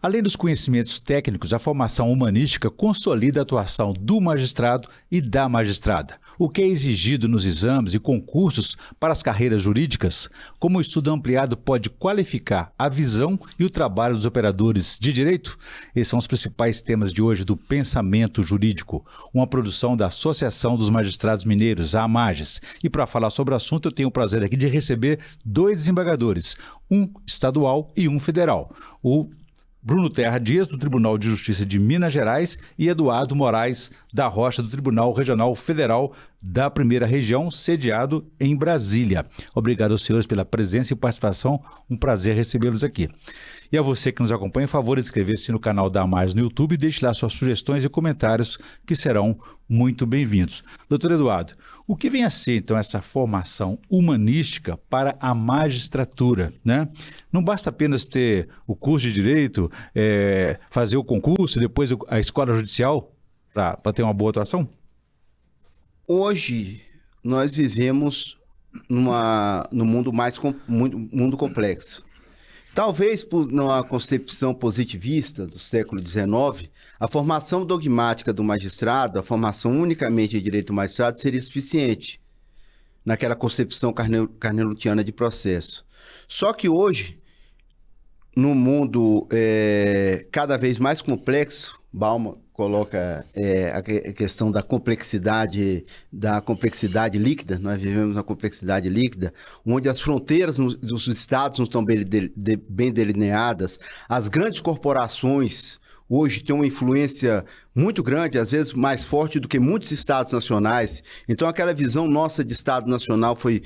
Além dos conhecimentos técnicos, a formação humanística consolida a atuação do magistrado e da magistrada. O que é exigido nos exames e concursos para as carreiras jurídicas? Como o estudo ampliado pode qualificar a visão e o trabalho dos operadores de direito? Esses são os principais temas de hoje do Pensamento Jurídico, uma produção da Associação dos Magistrados Mineiros, a AMAGES. E para falar sobre o assunto, eu tenho o prazer aqui de receber dois desembargadores, um estadual e um federal. O Bruno Terra Dias, do Tribunal de Justiça de Minas Gerais, e Eduardo Moraes da Rocha, do Tribunal Regional Federal da Primeira Região, sediado em Brasília. Obrigado aos senhores pela presença e participação, um prazer recebê-los aqui. E a você que nos acompanha, por favor, inscrever-se no canal da AMAGES no YouTube e deixe lá suas sugestões e comentários que serão muito bem-vindos. Doutor Eduardo, o que vem a ser, então, essa formação humanística para a magistratura, né? Não basta apenas ter o curso de Direito, fazer o concurso e depois a escola judicial para ter uma boa atuação? Hoje, nós vivemos num mundo mundo complexo. Talvez por uma concepção positivista do século XIX, a formação dogmática do magistrado, a formação unicamente de direito do magistrado seria suficiente naquela concepção carnelutiana de processo. Só que hoje, no mundo cada vez mais complexo, Bauman coloca a questão da complexidade líquida. Nós vivemos uma complexidade líquida, onde as fronteiras dos estados não estão bem delineadas, as grandes corporações hoje têm uma influência muito grande, às vezes mais forte do que muitos estados nacionais. Então, aquela visão nossa de estado nacional foi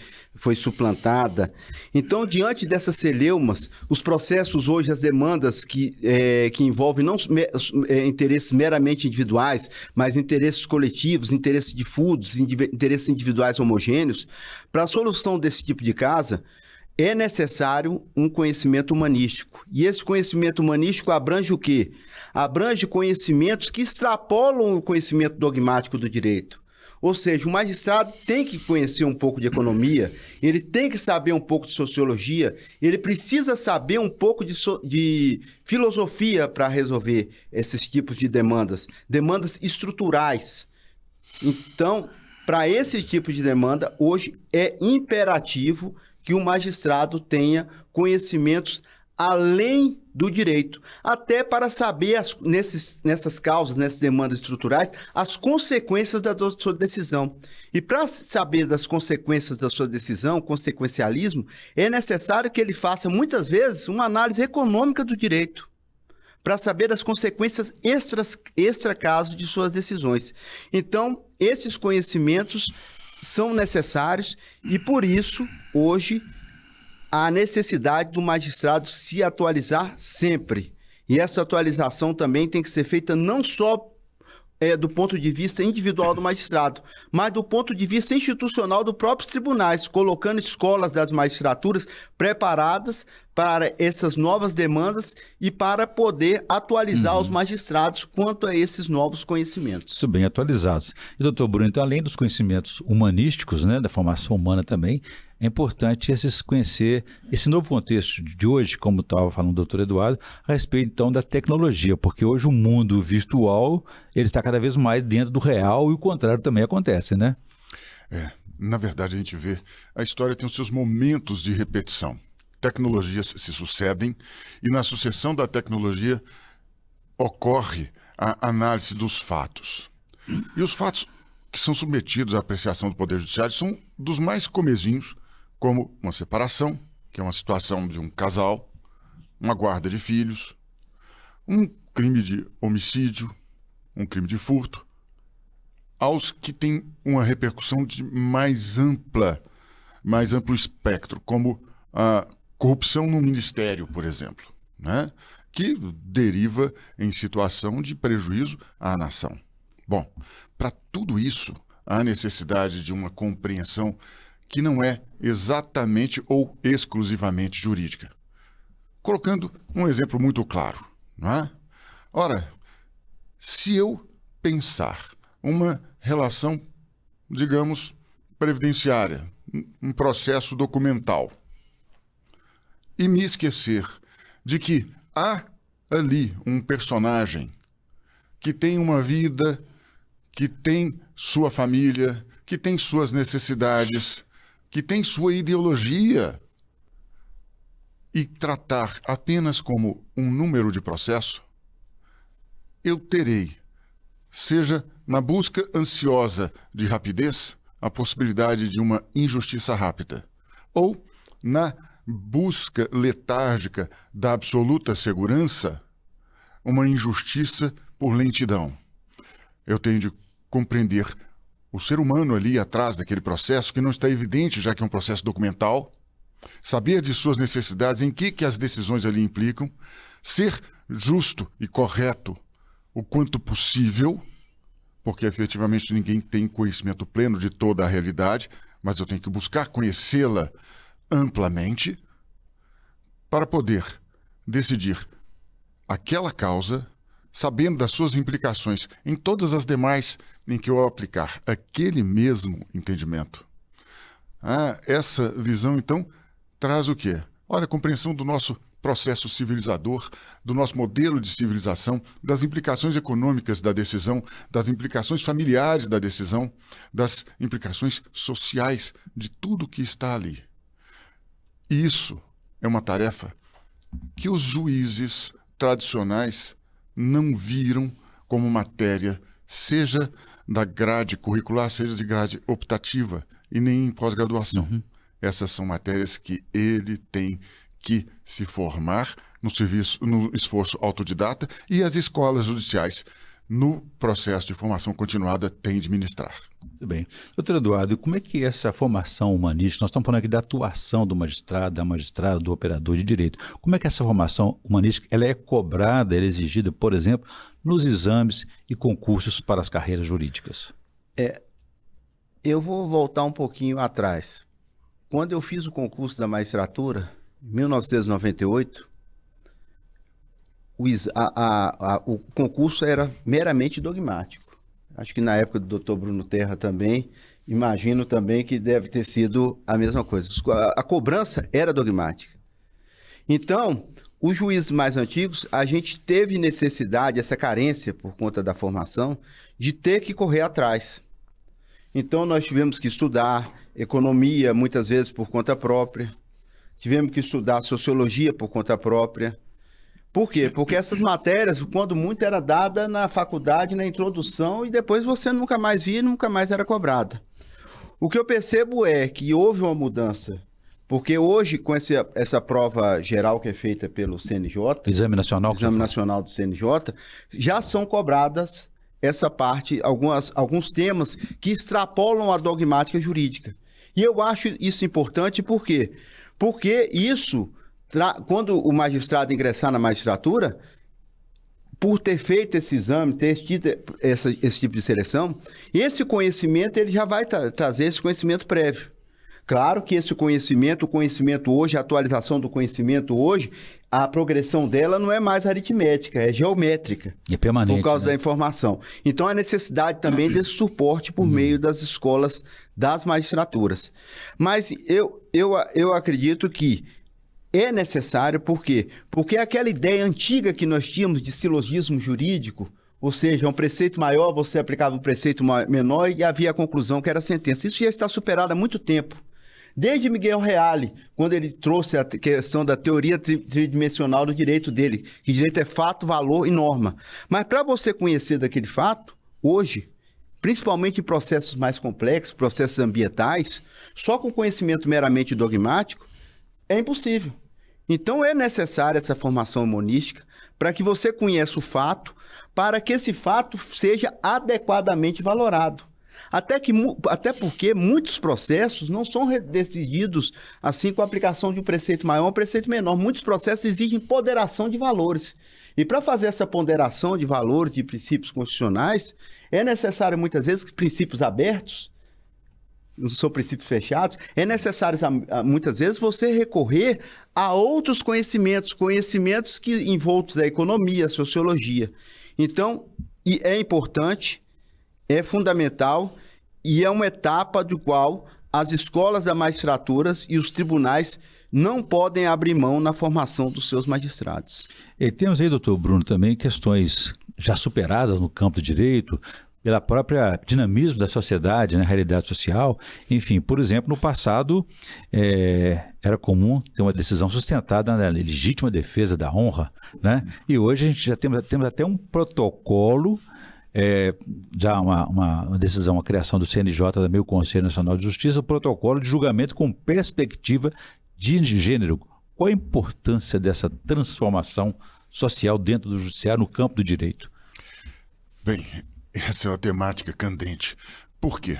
suplantada. Então, diante dessas celeumas, os processos hoje, as demandas que envolvem não interesses meramente individuais, mas interesses coletivos, interesses difusos, interesses individuais homogêneos, para a solução desse tipo de caso, é necessário um conhecimento humanístico. E esse conhecimento humanístico abrange o quê? Abrange conhecimentos que extrapolam o conhecimento dogmático do direito. Ou seja, o magistrado tem que conhecer um pouco de economia, ele tem que saber um pouco de sociologia, ele precisa saber um pouco de filosofia para resolver esses tipos de demandas estruturais. Então, para esse tipo de demanda, hoje é imperativo que o magistrado tenha conhecimentos além do direito, até para saber nessas causas, nessas demandas estruturais, as consequências da sua decisão. E para saber das consequências da sua decisão, consequencialismo, é necessário que ele faça, muitas vezes, uma análise econômica do direito, para saber as consequências extra-caso de suas decisões. Então, esses conhecimentos são necessários e, por isso, hoje, há necessidade do magistrado se atualizar sempre. E essa atualização também tem que ser feita não só do ponto de vista individual do magistrado, mas do ponto de vista institucional dos próprios tribunais, colocando escolas das magistraturas preparadas para essas novas demandas e para poder atualizar os magistrados quanto a esses novos conhecimentos. Muito bem atualizados. E, doutor Bruno, então, além dos conhecimentos humanísticos, né, da formação humana também, é importante conhecer esse novo contexto de hoje, como estava falando o doutor Eduardo, a respeito, então, da tecnologia, porque hoje o mundo virtual ele está cada vez mais dentro do real e o contrário também acontece, né? Na verdade, a gente vê, a história tem os seus momentos de repetição. Tecnologias se sucedem e na sucessão da tecnologia ocorre a análise dos fatos. E os fatos que são submetidos à apreciação do Poder Judiciário são dos mais comezinhos, como uma separação, que é uma situação de um casal, uma guarda de filhos, um crime de homicídio, um crime de furto, aos que têm uma repercussão de mais amplo espectro, como a corrupção no ministério, por exemplo, né? Que deriva em situação de prejuízo à nação. Bom, para tudo isso, há necessidade de uma compreensão que não é exatamente ou exclusivamente jurídica. Colocando um exemplo muito claro, não é? Ora, se eu pensar uma relação, digamos, previdenciária, um processo documental, e me esquecer de que há ali um personagem que tem uma vida, que tem sua família, que tem suas necessidades, que tem sua ideologia, e tratar apenas como um número de processo, eu terei, seja na busca ansiosa de rapidez, a possibilidade de uma injustiça rápida, ou na busca letárgica da absoluta segurança, uma injustiça por lentidão. Eu tenho de compreender o ser humano ali atrás daquele processo, que não está evidente, já que é um processo documental, saber de suas necessidades, em que as decisões ali implicam, ser justo e correto o quanto possível, porque efetivamente ninguém tem conhecimento pleno de toda a realidade, mas eu tenho que buscar conhecê-la amplamente para poder decidir aquela causa, sabendo das suas implicações em todas as demais em que eu aplicar aquele mesmo entendimento. Essa visão, então, traz o quê? Olha, a compreensão do nosso processo civilizador, do nosso modelo de civilização, das implicações econômicas da decisão, das implicações familiares da decisão, das implicações sociais de tudo que está ali. E isso é uma tarefa que os juízes tradicionais não viram como matéria, seja da grade curricular, seja de grade optativa e nem em pós-graduação. Uhum. Essas são matérias que ele tem que se formar no esforço autodidata, e as escolas judiciais, no processo de formação continuada, têm de ministrar. Muito bem. Doutor Eduardo, como é que essa formação humanística, nós estamos falando aqui da atuação do magistrado, da magistrada, do operador de direito, como é que essa formação humanística ela é cobrada, ela é exigida, por exemplo, nos exames e concursos para as carreiras jurídicas? Eu vou voltar um pouquinho atrás. Quando eu fiz o concurso da magistratura, em 1998, o concurso era meramente dogmático. Acho que na época do Dr. Bruno Terra também, imagino também que deve ter sido a mesma coisa. A cobrança era dogmática. Então, os juízes mais antigos, a gente teve necessidade, essa carência por conta da formação, de ter que correr atrás. Então, nós tivemos que estudar economia, muitas vezes por conta própria. Tivemos que estudar sociologia por conta própria. Por quê? Porque essas matérias, quando muito, era dada na faculdade, na introdução, e depois você nunca mais via e nunca mais era cobrada. O que eu percebo é que houve uma mudança, porque hoje, com essa prova geral que é feita pelo CNJ, Exame Nacional do CNJ, já são cobradas essa parte, alguns temas que extrapolam a dogmática jurídica. E eu acho isso importante, por quê? Porque isso, quando o magistrado ingressar na magistratura, por ter feito esse exame, ter tido esse tipo de seleção, esse conhecimento, ele já vai trazer esse conhecimento prévio. Claro que esse conhecimento, o conhecimento hoje, a atualização do conhecimento hoje, a progressão dela não é mais aritmética, é geométrica. É permanente. Por causa da informação. Então, há necessidade também desse suporte por meio das escolas das magistraturas. Mas eu acredito que é necessário, por quê? Porque aquela ideia antiga que nós tínhamos de silogismo jurídico, ou seja, um preceito maior, você aplicava um preceito menor e havia a conclusão que era a sentença. Isso já está superado há muito tempo. Desde Miguel Reale, quando ele trouxe a questão da teoria tridimensional do direito dele, que direito é fato, valor e norma. Mas para você conhecer daquele fato, hoje, principalmente em processos mais complexos, processos ambientais, só com conhecimento meramente dogmático, é impossível. Então é necessária essa formação humanística para que você conheça o fato, para que esse fato seja adequadamente valorado. Até porque muitos processos não são decididos assim com a aplicação de um preceito maior ou um preceito menor. Muitos processos exigem ponderação de valores. E para fazer essa ponderação de valores, de princípios constitucionais, é necessário muitas vezes que princípios abertos, não são princípios fechados, é necessário muitas vezes você recorrer a outros conhecimentos que envoltos da economia, sociologia. Então, é importante, é fundamental e é uma etapa do qual as escolas da magistratura e os tribunais não podem abrir mão na formação dos seus magistrados. E temos aí, doutor Bruno, também questões já superadas no campo do direito, pela própria dinamismo da sociedade, né, realidade social. Enfim, por exemplo, no passado era comum ter uma decisão sustentada na legítima defesa da honra, né? E hoje a gente já temos até um protocolo, já uma decisão, a criação do CNJ, também o Conselho Nacional de Justiça, o protocolo de julgamento com perspectiva de gênero. Qual a importância dessa transformação social dentro do judiciário no campo do direito? Bem, essa é uma temática candente. Por quê?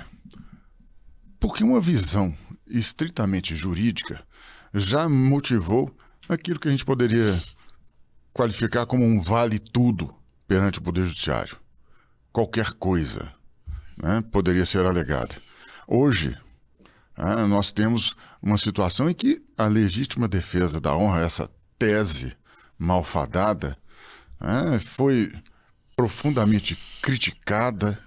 Porque uma visão estritamente jurídica já motivou aquilo que a gente poderia qualificar como um vale-tudo perante o Poder Judiciário. Qualquer coisa, né, poderia ser alegada. Hoje, nós temos uma situação em que a legítima defesa da honra, essa tese malfadada, foi profundamente criticada,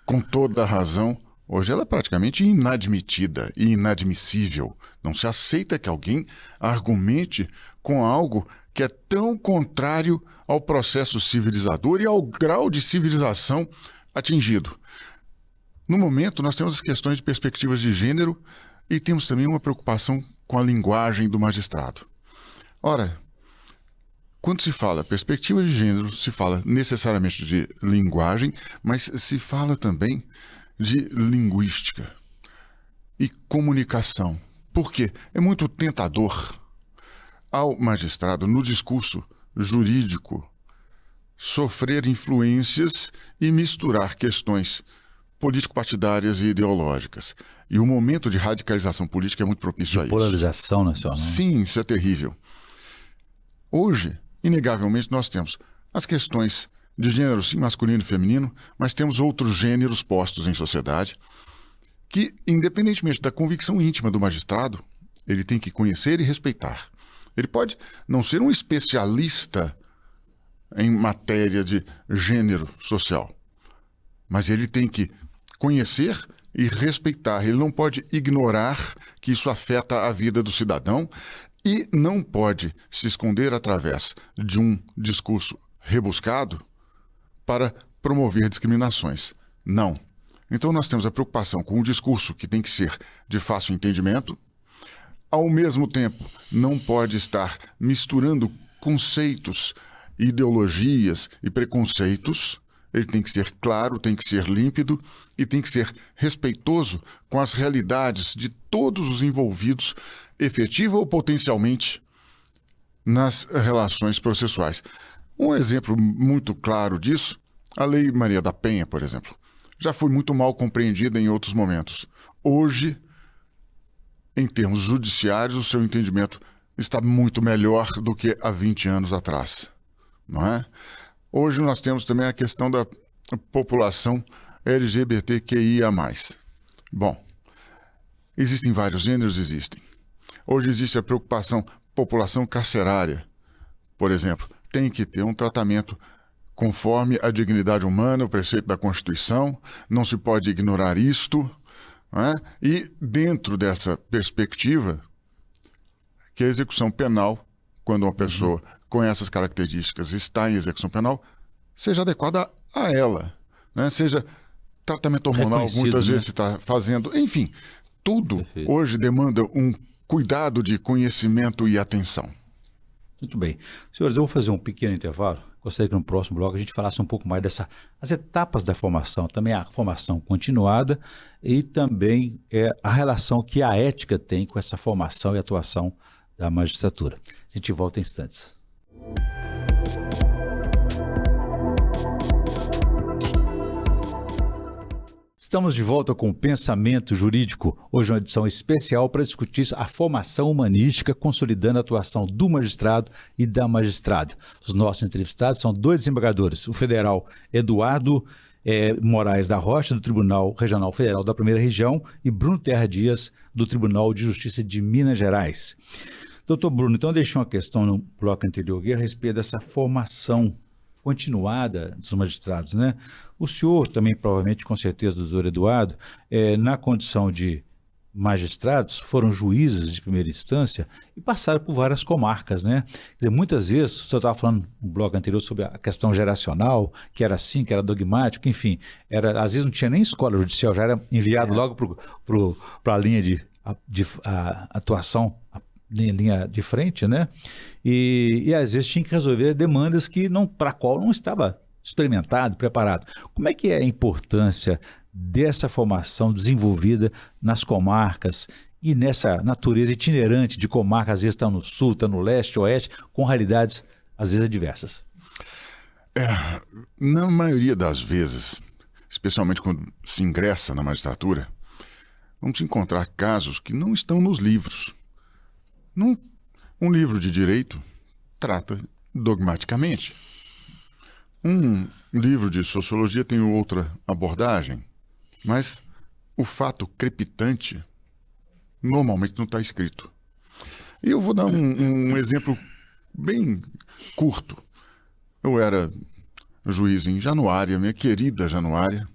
com toda a razão. Hoje ela é praticamente inadmitida e inadmissível. Não se aceita que alguém argumente com algo que é tão contrário ao processo civilizador e ao grau de civilização atingido. No momento, nós temos as questões de perspectivas de gênero e temos também uma preocupação com a linguagem do magistrado. Ora, quando se fala perspectiva de gênero, se fala necessariamente de linguagem, mas se fala também de linguística e comunicação. Por quê? É muito tentador ao magistrado, no discurso jurídico, sofrer influências e misturar questões político-partidárias e ideológicas. E o momento de radicalização política é muito propício a isso. Polarização nacional. Sim, isso é terrível. Hoje, inegavelmente, nós temos as questões de gênero, sim, masculino e feminino, mas temos outros gêneros postos em sociedade que, independentemente da convicção íntima do magistrado, ele tem que conhecer e respeitar. Ele pode não ser um especialista em matéria de gênero social, mas ele tem que conhecer e respeitar. Ele não pode ignorar que isso afeta a vida do cidadão e não pode se esconder através de um discurso rebuscado para promover discriminações. Não. Então nós temos a preocupação com um discurso que tem que ser de fácil entendimento. Ao mesmo tempo, não pode estar misturando conceitos, ideologias e preconceitos. Ele tem que ser claro, tem que ser límpido e tem que ser respeitoso com as realidades de todos os envolvidos, efetiva ou potencialmente, nas relações processuais. Um exemplo muito claro disso, a Lei Maria da Penha, por exemplo, já foi muito mal compreendida em outros momentos. Hoje, em termos judiciários, o seu entendimento está muito melhor do que há 20 anos atrás, não é? Hoje nós temos também a questão da população LGBTQIA+. Bom, existem vários gêneros, existem. Hoje existe a preocupação população carcerária, por exemplo, tem que ter um tratamento conforme a dignidade humana, o preceito da Constituição, não se pode ignorar isto, não é? E dentro dessa perspectiva, que a execução penal, quando uma pessoa com essas características está em execução penal, seja adequada a ela, né? Seja tratamento hormonal, muitas vezes se está fazendo, enfim, tudo Perfeito. Hoje demanda um cuidado de conhecimento e atenção. Muito bem. Senhores, eu vou fazer um pequeno intervalo. Gostaria que no próximo bloco a gente falasse um pouco mais as etapas da formação, também a formação continuada e também a relação que a ética tem com essa formação e atuação da magistratura. A gente volta em instantes. Estamos de volta com o Pensamento Jurídico, hoje uma edição especial para discutir a formação humanística, consolidando a atuação do magistrado e da magistrada. Os nossos entrevistados são dois desembargadores, o federal Eduardo Moraes da Rocha, do Tribunal Regional Federal da Primeira Região, e Bruno Terra Dias, do Tribunal de Justiça de Minas Gerais. Doutor Bruno, então deixei uma questão no bloco anterior aqui a respeito dessa formação continuada dos magistrados, né? O senhor também, provavelmente, com certeza, doutor Eduardo, na condição de magistrados foram juízes de primeira instância e passaram por várias comarcas, né? Quer dizer, muitas vezes, o senhor estava falando no blog anterior sobre a questão geracional, que era assim, que era dogmático, enfim, às vezes não tinha nem escola judicial, já era enviado logo para a linha de atuação, linha de frente, né? E às vezes tinha que resolver demandas para a qual não estava experimentado, preparado. Como é que é a importância dessa formação desenvolvida nas comarcas e nessa natureza itinerante de comarcas, às vezes está no sul, está no leste, oeste, com realidades às vezes adversas? Na maioria das vezes, especialmente quando se ingressa na magistratura, vamos encontrar casos que não estão nos livros. Um livro de direito trata dogmaticamente. Um livro de sociologia tem outra abordagem, mas o fato crepitante normalmente não está escrito. E eu vou dar um exemplo bem curto. Eu era juiz em Januária, minha querida Januária,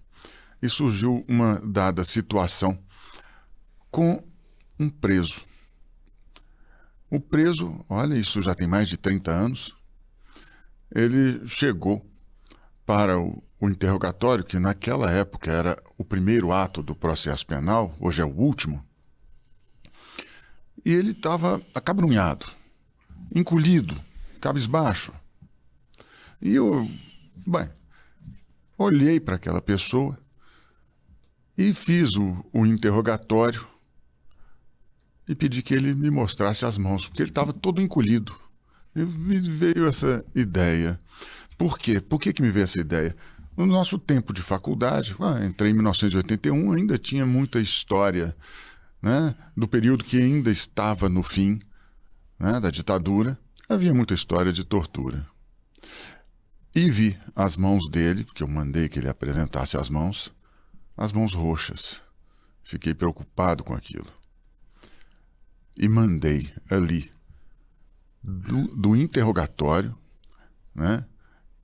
e surgiu uma dada situação com um preso. O preso, olha, isso já tem mais de 30 anos, ele chegou para o interrogatório, que naquela época era o primeiro ato do processo penal, hoje é o último, e ele estava acabrunhado, encolhido, cabisbaixo. E eu, olhei para aquela pessoa e fiz o interrogatório e pedi que ele me mostrasse as mãos, porque ele estava todo encolhido. E me veio essa ideia. Por quê? Por que me veio essa ideia? No nosso tempo de faculdade, entrei em 1981, ainda tinha muita história, né, do período que ainda estava no fim, né, da ditadura. Havia muita história de tortura. E vi as mãos dele, porque eu mandei que ele apresentasse as mãos roxas. Fiquei preocupado com aquilo. E mandei ali, do interrogatório, né?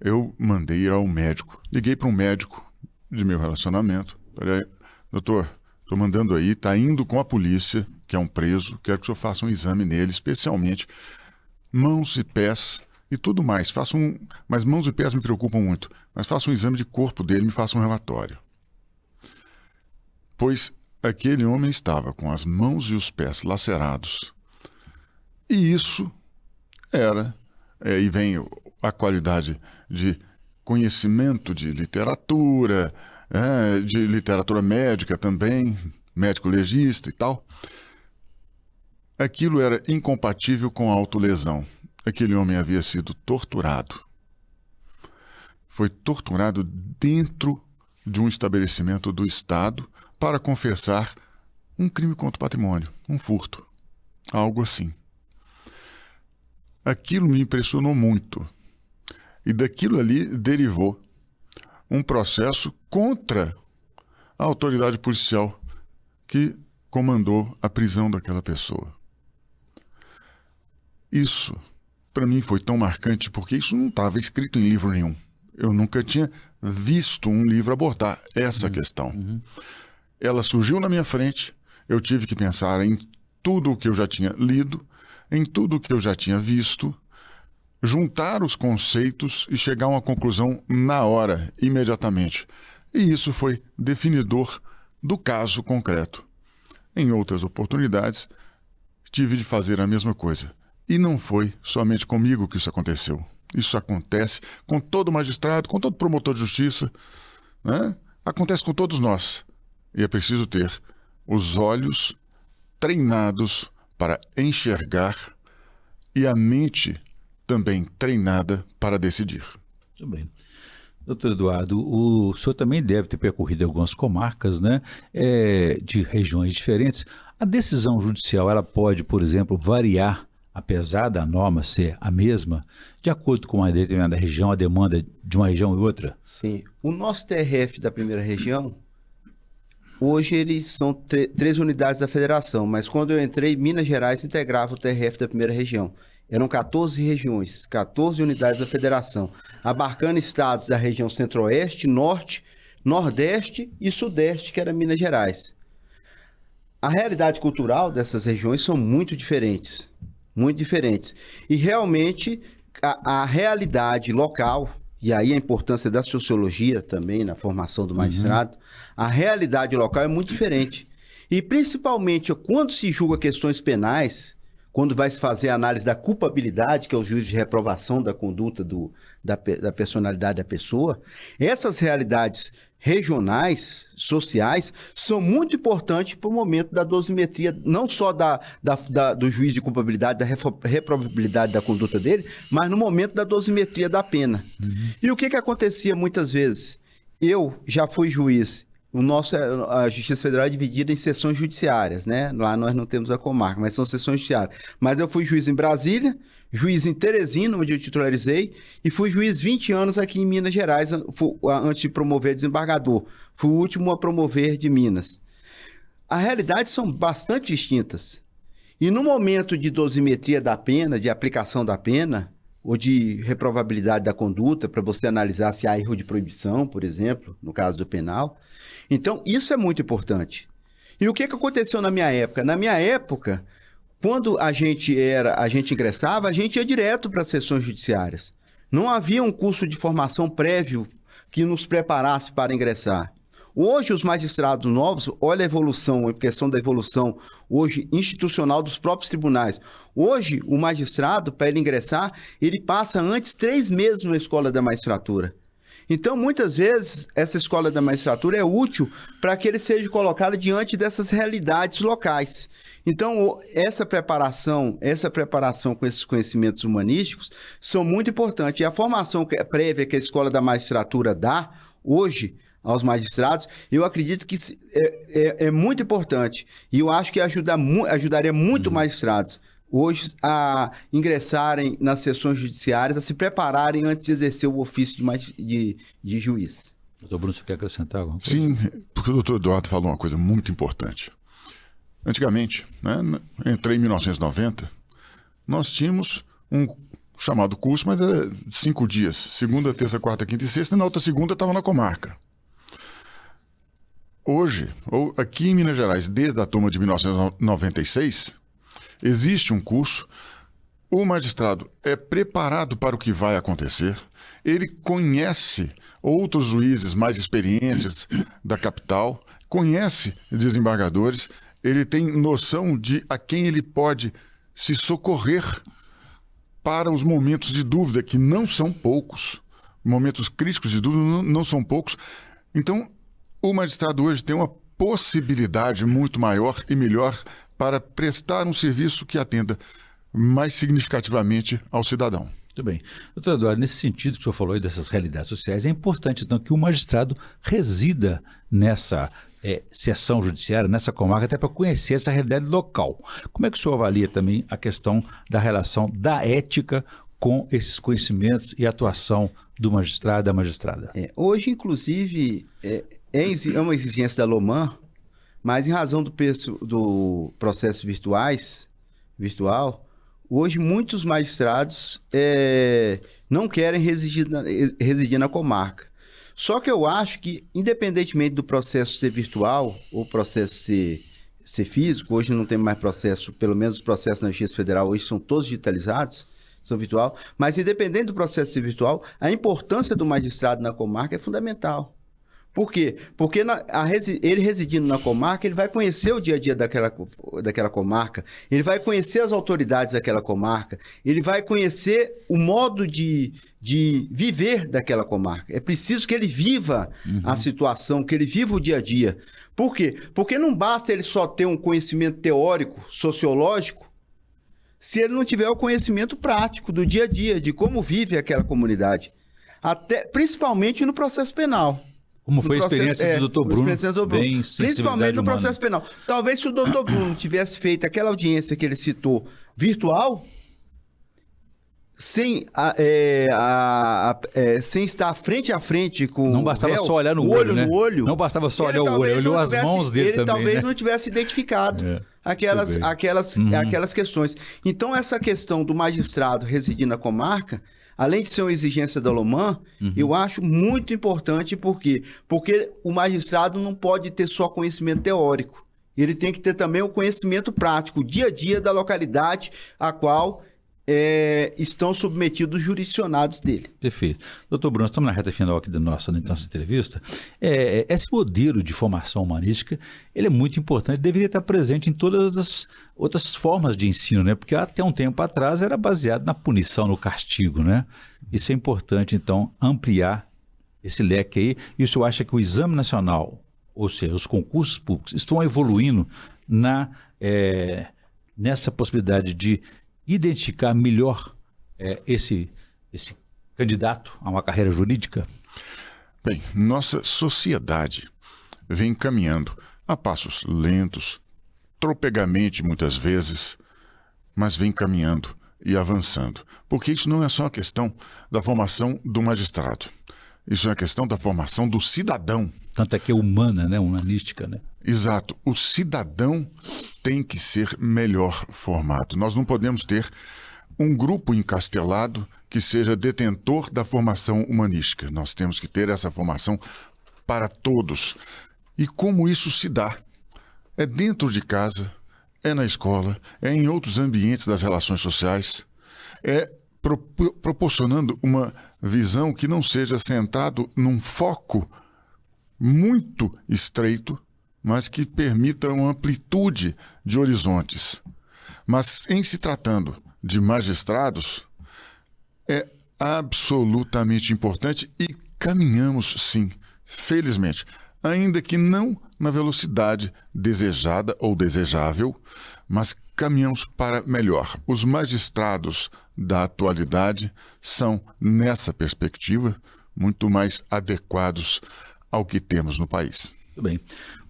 Eu mandei ir ao médico. Liguei para um médico de meu relacionamento. Falei, doutor, estou mandando aí, está indo com a polícia, que é um preso, quero que o senhor faça um exame nele, especialmente mãos e pés e tudo mais. Mas mãos e pés me preocupam muito. Mas faça um exame de corpo dele, me faça um relatório. Pois aquele homem estava com as mãos e os pés lacerados. E isso era, e vem a qualidade de conhecimento de literatura médica também, médico legista e tal. Aquilo era incompatível com a autolesão. Aquele homem havia sido torturado. Foi torturado dentro de um estabelecimento do Estado para confessar um crime contra o patrimônio, um furto, algo assim. Aquilo me impressionou muito. E daquilo ali derivou um processo contra a autoridade policial que comandou a prisão daquela pessoa. Isso, para mim, foi tão marcante porque isso não estava escrito em livro nenhum. Eu nunca tinha visto um livro abordar essa questão. Ela surgiu na minha frente, eu tive que pensar em tudo o que eu já tinha lido, em tudo o que eu já tinha visto, juntar os conceitos e chegar a uma conclusão na hora, imediatamente. E isso foi definidor do caso concreto. Em outras oportunidades, tive de fazer a mesma coisa. E não foi somente comigo que isso aconteceu. Isso acontece com todo magistrado, com todo promotor de justiça, né? Acontece com todos nós. E é preciso ter os olhos treinados para enxergar e a mente também treinada para decidir. Muito bem. Doutor Eduardo, o senhor também deve ter percorrido algumas comarcas, né, de regiões diferentes. A decisão judicial, ela pode, por exemplo, variar, apesar da norma ser a mesma, de acordo com uma determinada região, a demanda de uma região e outra? Sim. O nosso TRF da primeira região, hoje eles são 3 unidades da federação, mas quando eu entrei, Minas Gerais integrava o TRF da primeira região. Eram 14 regiões, 14 unidades da federação, abarcando estados da região centro-oeste, norte, nordeste e sudeste, que era Minas Gerais. a realidade cultural dessas regiões são muito diferentes. Muito diferentes. E realmente a realidade local, e aí a importância da sociologia também na formação do magistrado, a realidade local é muito diferente. E principalmente quando se julga questões penais, quando vai se fazer a análise da culpabilidade, que é o juízo de reprovação da conduta da personalidade da pessoa, essas realidades regionais, sociais, são muito importantes para o momento da dosimetria, não só do juízo de culpabilidade, da reprovabilidade da conduta dele, mas no momento da dosimetria da pena. E o que acontecia muitas vezes? Eu já fui juiz. A Justiça Federal é dividida em seções judiciárias, né? Lá nós não temos a comarca, mas são seções judiciárias. Mas eu fui juiz em Brasília, juiz em Teresina, onde eu titularizei, e fui juiz 20 anos aqui em Minas Gerais, antes de promover desembargador. Fui o último a promover de Minas. As realidades são bastante distintas. E no momento de dosimetria da pena, de aplicação da pena, ou de reprovabilidade da conduta, para você analisar se há erro de proibição, por exemplo, no caso do penal. Então, isso é muito importante. E o que aconteceu na minha época? Na minha época, quando a gente ingressava, a gente ia direto para as sessões judiciárias. Não havia um curso de formação prévio que nos preparasse para ingressar. Hoje, os magistrados novos, olha a evolução, a questão da evolução hoje institucional dos próprios tribunais. Hoje, o magistrado, para ele ingressar, ele passa antes 3 meses na escola da magistratura. Então, muitas vezes, essa escola da magistratura é útil para que ele seja colocado diante dessas realidades locais. Então, essa preparação com esses conhecimentos humanísticos são muito importantes. E a formação prévia que a escola da magistratura dá hoje aos magistrados, eu acredito que é muito importante. E eu acho que ajudaria muito magistrados hoje a ingressarem nas sessões judiciárias, a se prepararem antes de exercer o ofício de juiz. Doutor Bruno, você quer acrescentar alguma coisa? Sim, porque o doutor Eduardo falou uma coisa muito importante. Antigamente, né, entrei em 1990, nós tínhamos um chamado curso, mas era 5 dias, segunda, terça, quarta, quinta e sexta, e na outra segunda estava na comarca. Hoje, ou aqui em Minas Gerais, desde a turma de 1996, existe um curso, o magistrado é preparado para o que vai acontecer, ele conhece outros juízes mais experientes da capital, conhece desembargadores, ele tem noção de a quem ele pode se socorrer para os momentos de dúvida, que não são poucos. Momentos críticos de dúvida não são poucos. Então, o magistrado hoje tem uma possibilidade muito maior e melhor para prestar um serviço que atenda mais significativamente ao cidadão. Muito bem. Doutor Eduardo, nesse sentido que o senhor falou aí dessas realidades sociais, é importante então que o magistrado resida nessa seção judiciária, nessa comarca, até para conhecer essa realidade local. Como é que o senhor avalia também a questão da relação da ética com esses conhecimentos e atuação do magistrado e da magistrada? Hoje, inclusive, é uma exigência da LOMAN, mas em razão do processo virtual, hoje muitos magistrados não querem residir na comarca. Só que eu acho que, independentemente do processo ser virtual ou processo ser físico, hoje não tem mais processo, pelo menos os processos na Justiça Federal hoje são todos digitalizados, são virtual, mas independente do processo ser virtual, a importância do magistrado na comarca é fundamental. Por quê? Porque ele residindo na comarca, ele vai conhecer o dia a dia daquela comarca, ele vai conhecer as autoridades daquela comarca, ele vai conhecer o modo de viver daquela comarca. É preciso que ele viva a situação, que ele viva o dia a dia. Por quê? Porque não basta ele só ter um conhecimento teórico, sociológico, se ele não tiver o conhecimento prático do dia a dia, de como vive aquela comunidade. Principalmente no processo penal. Como foi a experiência do doutor Bruno, bem principalmente no processo penal. Talvez se o doutor Bruno tivesse feito aquela audiência que ele citou virtual, sem estar frente a frente com não bastava réu, só olhar no olho, né? Não bastava só olhar o olho, olhou as mãos dele também. Ele talvez né? não tivesse identificado aquelas questões. Então, essa questão do magistrado residir na comarca, além de ser uma exigência da LOMAN, eu acho muito importante. Por quê? Porque o magistrado não pode ter só conhecimento teórico. ele tem que ter também o conhecimento prático, o dia a dia da localidade a qual estão submetidos os jurisdicionados dele. Perfeito. Doutor Bruno, estamos na reta final aqui da nossa entrevista. Esse modelo de formação humanística, ele é muito importante, deveria estar presente em todas as outras formas de ensino, né? Porque até um tempo atrás era baseado na punição, no castigo, né? Isso é importante, então, ampliar esse leque aí. E o senhor acha que o Exame Nacional, ou seja, os concursos públicos, estão evoluindo nessa possibilidade de identificar melhor esse candidato a uma carreira jurídica? Bem, nossa sociedade vem caminhando a passos lentos, tropegamente muitas vezes, mas vem caminhando e avançando. Porque isso não é só a questão da formação do magistrado. Isso é a questão da formação do cidadão. Tanto é que é humana, né? Humanística, né? Exato. O cidadão tem que ser melhor formado. Nós não podemos ter um grupo encastelado que seja detentor da formação humanística. Nós temos que ter essa formação para todos. E como isso se dá? É dentro de casa, é na escola, é em outros ambientes das relações sociais, é proporcionando uma visão que não seja centrado num foco muito estreito, mas que permita uma amplitude de horizontes. Mas em se tratando de magistrados, é absolutamente importante e caminhamos sim, felizmente, ainda que não na velocidade desejada ou desejável, mas caminhamos para melhor. Os magistrados da atualidade são, nessa perspectiva, muito mais adequados ao que temos no país. Muito bem.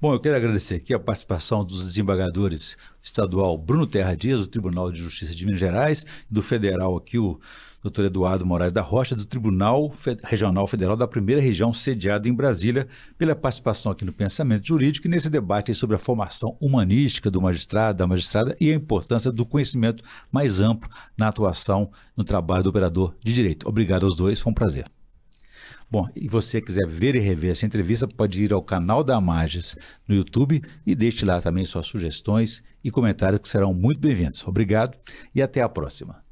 Bom, eu quero agradecer aqui a participação dos desembargadores estadual Bruno Terra Dias, do Tribunal de Justiça de Minas Gerais, e do federal aqui, o doutor Eduardo Moraes da Rocha, do Tribunal Regional Federal da Primeira Região, sediado em Brasília, pela participação aqui no Pensamento Jurídico e nesse debate sobre a formação humanística do magistrado, da magistrada e a importância do conhecimento mais amplo na atuação no trabalho do operador de direito. Obrigado aos dois, foi um prazer. Bom, e você quiser ver e rever essa entrevista, pode ir ao canal da Amages no YouTube e deixe lá também suas sugestões e comentários que serão muito bem-vindos. Obrigado e até a próxima.